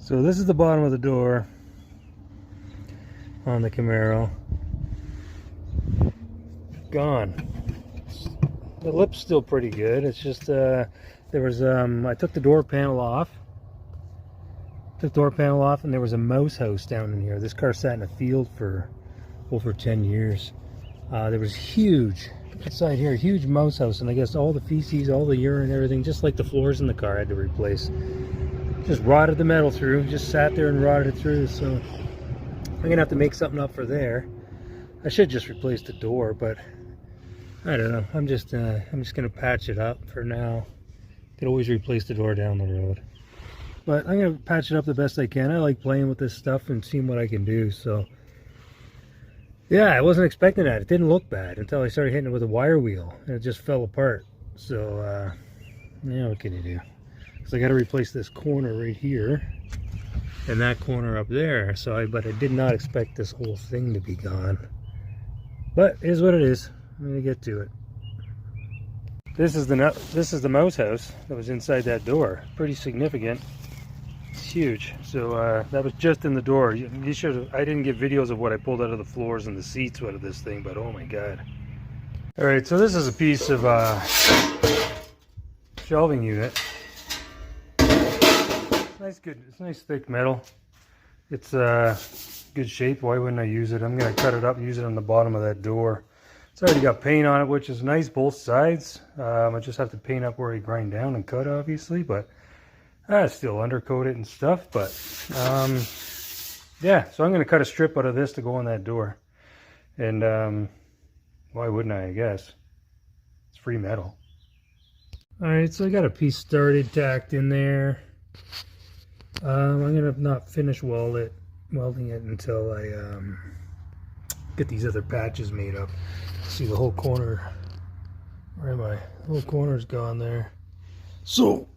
So this is the bottom of the door on the Camaro. Gone. The lip's still pretty good. It's just there was I took the door panel off. And there was a mouse house down in here. This car sat in a field for over 10 years. There was huge inside here, huge mouse house, and I guess all the feces, all the urine, everything, just like the floors in the car, I had to replace. Just rotted the metal through. Just sat there and rotted it through. So I'm gonna have to make something up for there. I should just replace the door, but I don't know. I'm just gonna patch it up for now. Could always replace the door down the road, but I'm gonna patch it up the best I can. I like playing with this stuff and seeing what I can do. So yeah, I wasn't expecting that. It didn't look bad until I started hitting it with a wire wheel, and it just fell apart. So yeah, what can you do? So I got to replace this corner right here and that corner up there. So but I did not expect this whole thing to be gone. But it is what it is. I'm gonna get to it. This is the mouse house that was inside that door. Pretty significant. It's huge. So that was just in the door. You should have. I didn't get videos of what I pulled out of the floors and the seats out of this thing, but oh my god. All right, so this is a piece of shelving unit. It's nice thick metal. It's good shape. Why wouldn't I use it? I'm gonna cut it up and use it on the bottom of that door. It's already got paint on it, which is nice, both sides. I just have to paint up where I grind down and cut, obviously, but I still undercoat it and stuff. But yeah, so I'm gonna cut a strip out of this to go on that door. And why wouldn't I guess? It's free metal. All right, so I got a piece started, tacked in there. I'm gonna not finish welding it until I get these other patches made up. See the whole corner. Where am I? The whole corner's gone there. So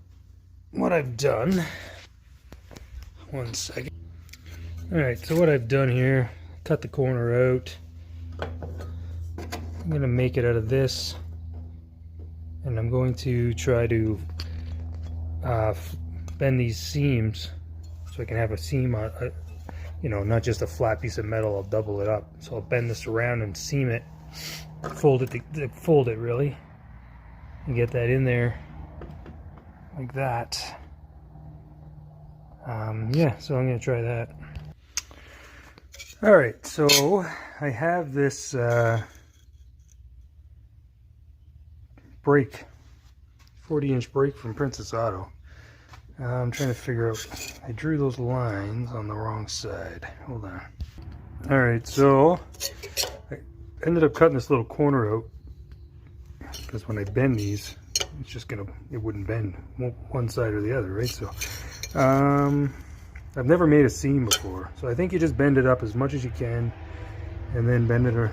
what I've done. One second. All right. So what I've done here, cut the corner out. I'm gonna make it out of this, and I'm going to try to bend these seams so I can have a seam on, you know, not just a flat piece of metal. I'll double it up. So I'll bend this around and seam it, fold it really, and get that in there like that. Yeah, so I'm gonna try that. All right, so I have this brake, 40-inch brake from Princess Auto. I'm trying to figure out, I drew those lines on the wrong side. Hold on. All right, so I ended up cutting this little corner out because when I bend these, it's just it wouldn't bend one side or the other, right? So I've never made a seam before, so I think you just bend it up as much as you can, and then bend it, or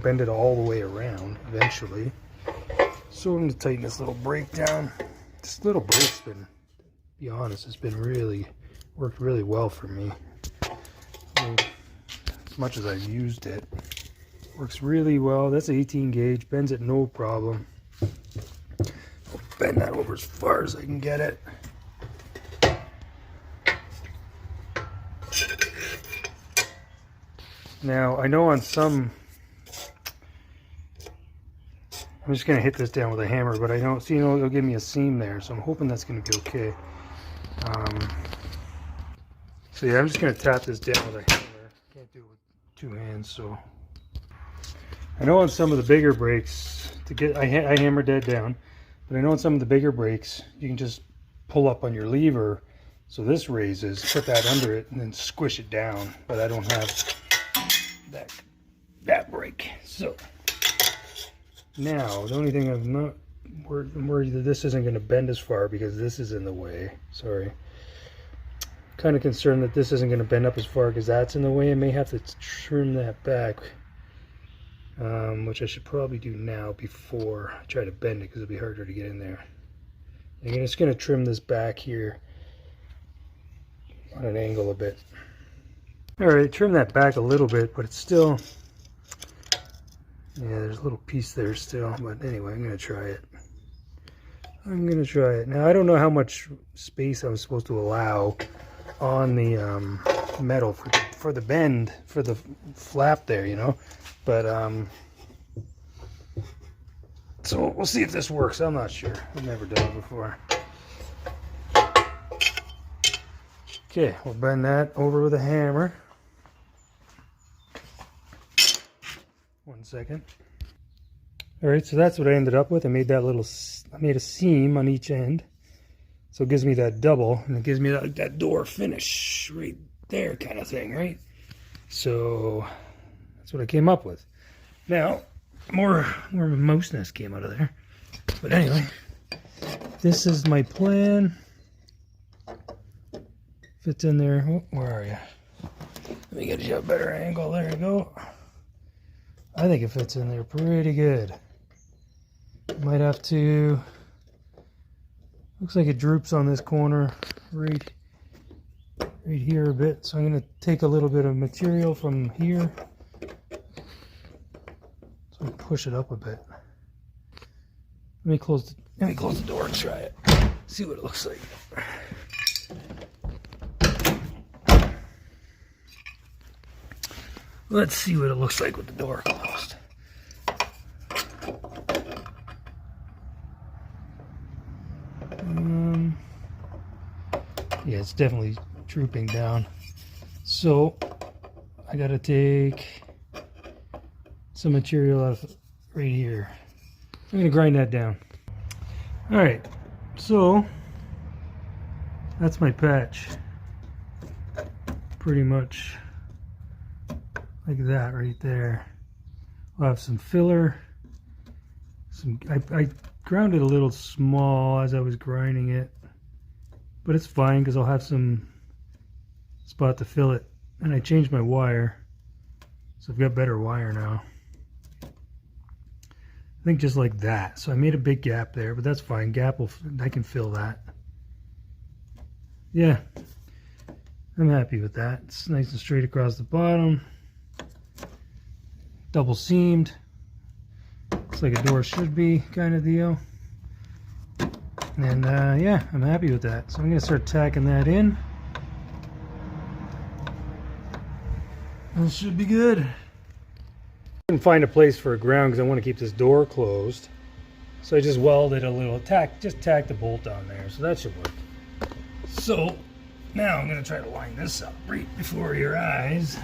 bend it all the way around eventually. So I'm going to tighten this little brake down. This little brake's been, to be honest, it's been worked really well for me. I mean, as much as I've used it, works really well. That's 18 gauge, bends it no problem. I'll bend that over as far as I can get it. Now I know on some, I'm just going to hit this down with a hammer, but I don't see, it'll give me a seam there, so I'm hoping that's going to be okay. So yeah, I'm just going to tap this down with a hammer. Can't do it with two hands, so. I know on some of the bigger brakes, I hammered that down, but I know on some of the bigger brakes, you can just pull up on your lever, so this raises, put that under it, and then squish it down, but I don't have that brake. So now the only thing I'm worried that this isn't going to bend as far because this is in the way. Sorry, kind of concerned that this isn't going to bend up as far because that's in the way. I may have to trim that back, which I should probably do now before I try to bend it because it'll be harder to get in there. I'm just going to trim this back here on an angle a bit. Alright, trim that back a little bit, but it's still, yeah, there's a little piece there still, but anyway, I'm going to try it. Now, I don't know how much space I'm supposed to allow on the metal for the bend, for the flap there, you know. But so we'll see if this works. I'm not sure. I've never done it before. Okay, we'll bend that over with a hammer. 1 second. All right, so that's what I ended up with. I made a seam on each end. So it gives me that double, and it gives me that door finish right there kind of thing, right? So that's what I came up with. Now, more mouse nest came out of there. But anyway, this is my plan. Fits in there. Oh, where are you? Let me get you a better angle. There you go. I think it fits in there pretty good. Might have to... Looks like it droops on this corner right here a bit. So I'm going to take a little bit of material from here. So I push it up a bit. Let me close the door and try it. See what it looks like. Let's see what it looks like with the door closed. Yeah, it's definitely drooping down. So I gotta take some material out of right here. I'm gonna grind that down. All right, so that's my patch. Pretty much like that right there. I'll have some filler. I ground it a little small as I was grinding it, but it's fine because I'll have some spot to fill it. And I changed my wire, so I've got better wire now. I think just like that. So I made a big gap there, but that's fine. I can fill that. Yeah, I'm happy with that. It's nice and straight across the bottom. Double seamed. Looks like a door should be kind of deal. And yeah, I'm happy with that. So I'm going to start tacking that in. That should be good. I couldn't find a place for a ground because I want to keep this door closed. So I just welded a little, just tacked a bolt on there. So that should work. So now I'm going to try to line this up right before your eyes,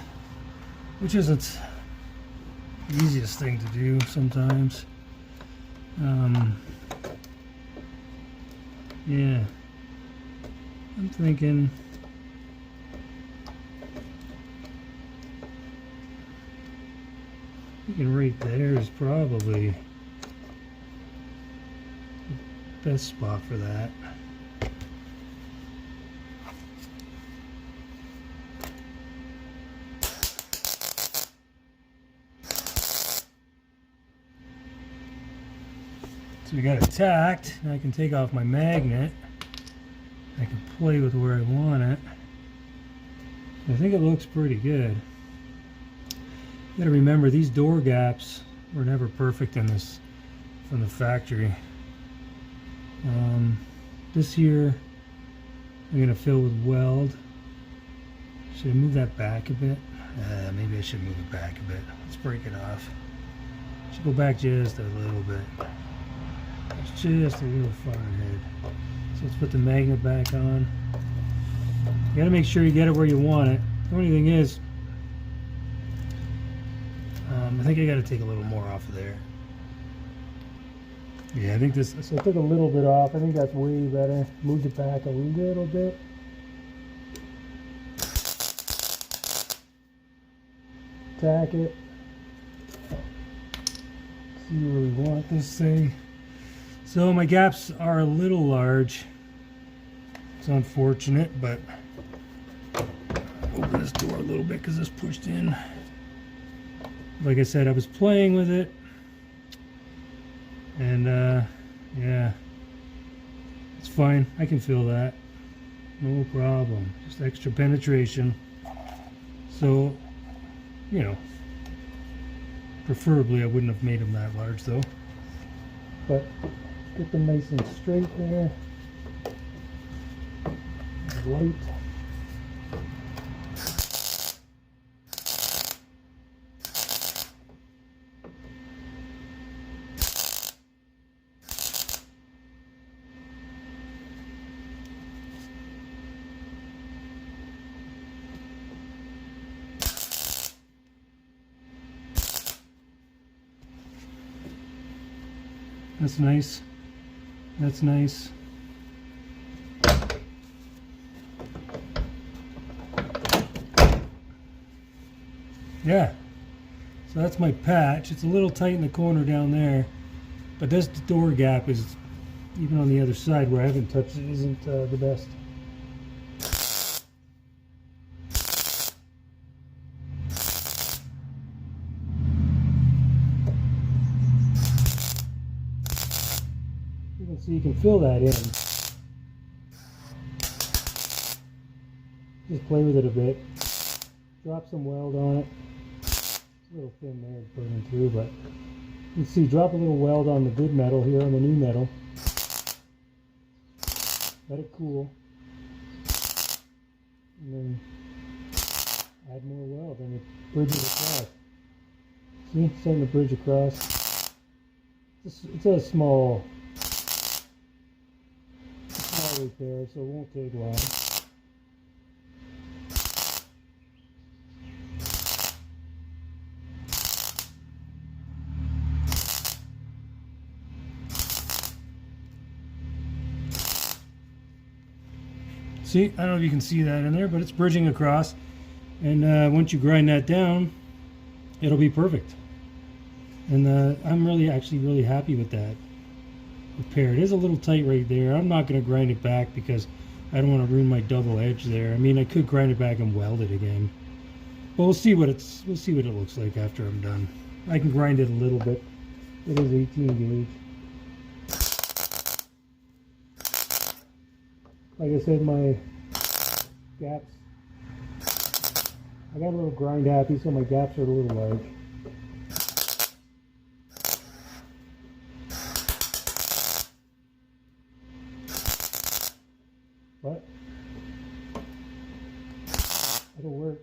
which isn't the easiest thing to do sometimes. Yeah, I'm thinking right there is probably the best spot for that. So we got it tacked, and I can take off my magnet. I can play with where I want it. I think it looks pretty good. You gotta remember, these door gaps were never perfect in this from the factory. This here I'm gonna fill with weld. Should I move that back a bit? Maybe I should move it back a bit. Let's break it off. Should go back just a little bit. Just a little far ahead. So let's put the magnet back on. You gotta make sure you get it where you want it. The only thing is, I think I gotta take a little more off of there. Yeah, I think this, so I took a little bit off. I think that's way better. Moved it back a little bit. Tack it. See where we want this thing. So my gaps are a little large. It's unfortunate, but I'll open this door a little bit because it's pushed in. Like I said, I was playing with it, and yeah, it's fine. I can feel that, no problem. Just extra penetration. So, you know, preferably I wouldn't have made them that large though. But get them nice and straight there. Light. That's nice. That's nice. Yeah. So that's my patch. It's a little tight in the corner down there, but this door gap is, even on the other side where I haven't touched it, isn't the best. So you can fill that in. Just play with it a bit. Drop some weld on it. It's a little thin there to put it through, but you can see, drop a little weld on the good metal here, on the new metal. Let it cool. And then add more weld and it bridges across. See, it's starting to bridge across. It's a small repair, so it won't take long. See, I don't know if you can see that in there, but it's bridging across, and once you grind that down, it'll be perfect. And I'm actually really happy with that repair. It is a little tight right there. I'm not going to grind it back because I don't want to ruin my double edge there. I mean, I could grind it back and weld it again, but we'll see what it looks like after I'm done. I can grind it a little bit. It is 18 gauge. Like I said, my gaps, I got a little grind happy, so my gaps are a little large. But it'll work.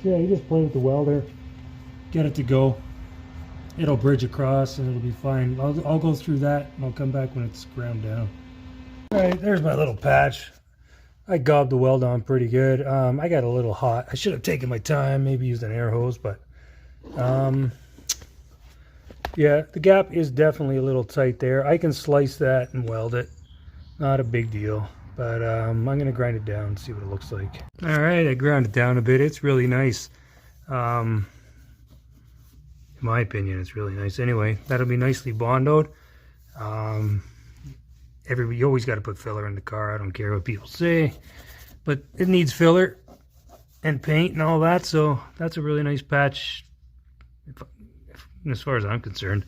Yeah, you just play with the welder, get it to go. It'll bridge across and it'll be fine. I'll go through that and I'll come back when it's ground down. Alright, there's my little patch. I gobbed the weld on pretty good. I got a little hot. I should have taken my time, maybe used an air hose, but yeah, the gap is definitely a little tight there. I can slice that and weld it. Not a big deal. But I'm going to grind it down and see what it looks like. Alright, I ground it down a bit. It's really nice. In my opinion, it's really nice. Anyway, that'll be nicely bondoed. You always got to put filler in the car. I don't care what people say. But it needs filler and paint and all that. So that's a really nice patch as far as I'm concerned.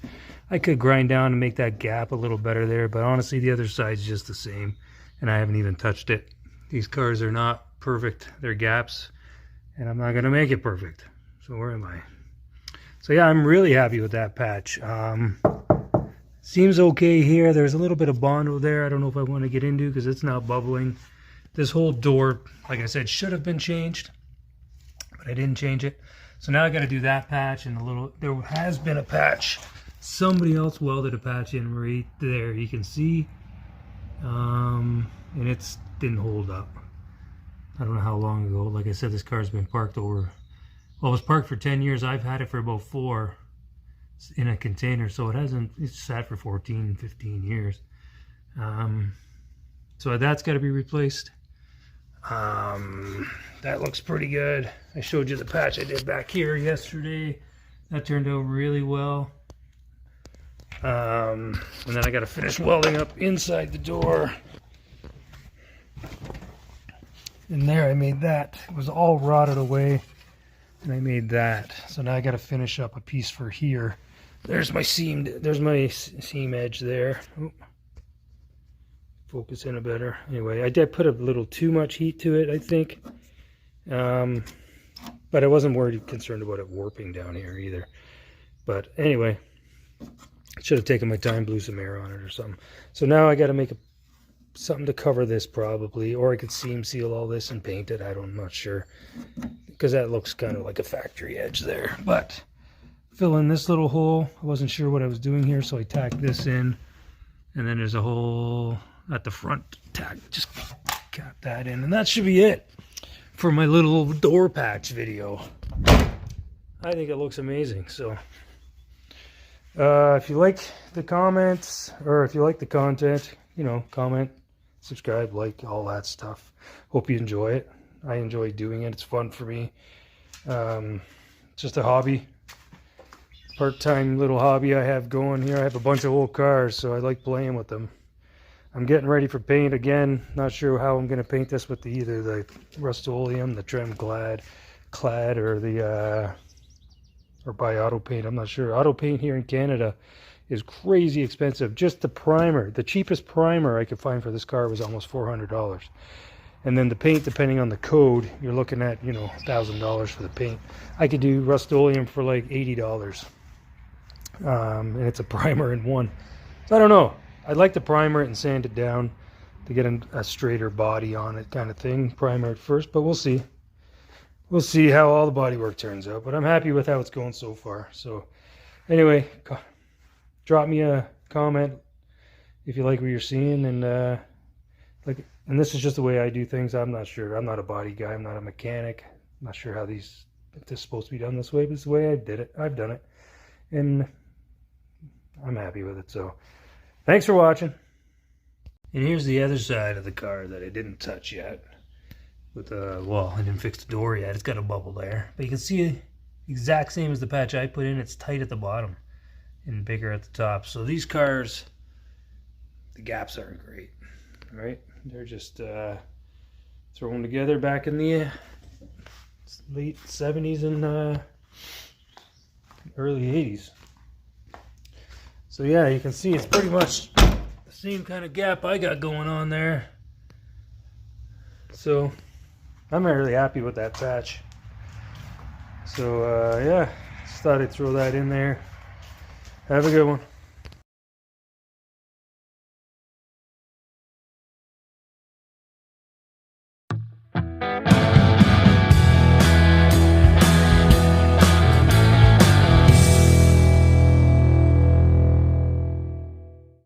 I could grind down and make that gap a little better there. But honestly, the other side's just the same. And I haven't even touched it. These cars are not perfect. They're gaps. And I'm not going to make it perfect. So where am I? So yeah, I'm really happy with that patch. Seems okay here. There's a little bit of Bondo there. I don't know if I want to get into because it's not bubbling. This whole door, like I said, should have been changed. But I didn't change it. So now I got to do that patch and a little... There has been a patch. Somebody else welded a patch in right there. You can see... and it didn't hold up. I don't know how long ago. Like I said, this car's been parked over, well, it was parked for 10 years. I've had it for about 4 in a container, so it's sat for 14, 15 years. So that's got to be replaced. That looks pretty good. I showed you the patch I did back here yesterday. That turned out really well. And then I got to finish welding up inside the door. And there I made that. It was all rotted away. And I made that. So now I got to finish up a piece for here. There's my seam edge there. Oh. Focus in a better. Anyway, I did put a little too much heat to it, I think. But I wasn't concerned about it warping down here either. But anyway, I should have taken my time, blew some air on it or something. So now I got to make a something to cover this probably, or I could seam seal all this and paint it. I'm not sure, because that looks kind of like a factory edge there. But fill in this little hole. I wasn't sure what I was doing here, so I tacked this in, and then there's a hole at the front. Just got that in, and that should be it for my little door patch video. I think it looks amazing. So if you like the comments, or if you like the content, you know, comment, subscribe, like, all that stuff. Hope you enjoy it. I enjoy doing it. It's fun for me. Just a hobby, part-time little hobby I have going here. I have a bunch of old cars, so I like playing with them. I'm getting ready for paint again. Not sure how I'm going to paint this with either the Rust-Oleum, the Trem Clad, or the or by auto paint. I'm not sure. Auto paint here in Canada is crazy expensive. Just the primer, the cheapest primer I could find for this car was almost $400. And then the paint, depending on the code, you're looking at, you know, $1,000 for the paint. I could do Rust-Oleum for like $80. And it's a primer in one. So I don't know. I'd like to primer it and sand it down to get a straighter body on it, kind of thing. Primer it first, but we'll see. We'll see how all the bodywork turns out. But I'm happy with how it's going so far. So anyway, drop me a comment if you like what you're seeing, and and this is just the way I do things. I'm not sure. I'm not a body guy. I'm not a mechanic. I'm not sure how if this is supposed to be done this way, but it's the way I did it. I've done it, and I'm happy with it. So thanks for watching. And here's the other side of the car that I didn't touch yet. With well, I didn't fix the door yet. It's got a bubble there, but you can see exact same as the patch I put in. It's tight at the bottom and bigger at the top. So these cars, the gaps aren't great, right? They're just thrown together back in the late 70s and early 80s. So yeah, you can see it's pretty much the same kind of gap I got going on there. So I'm really happy with that patch. So yeah, just thought I'd throw that in there. Have a good one.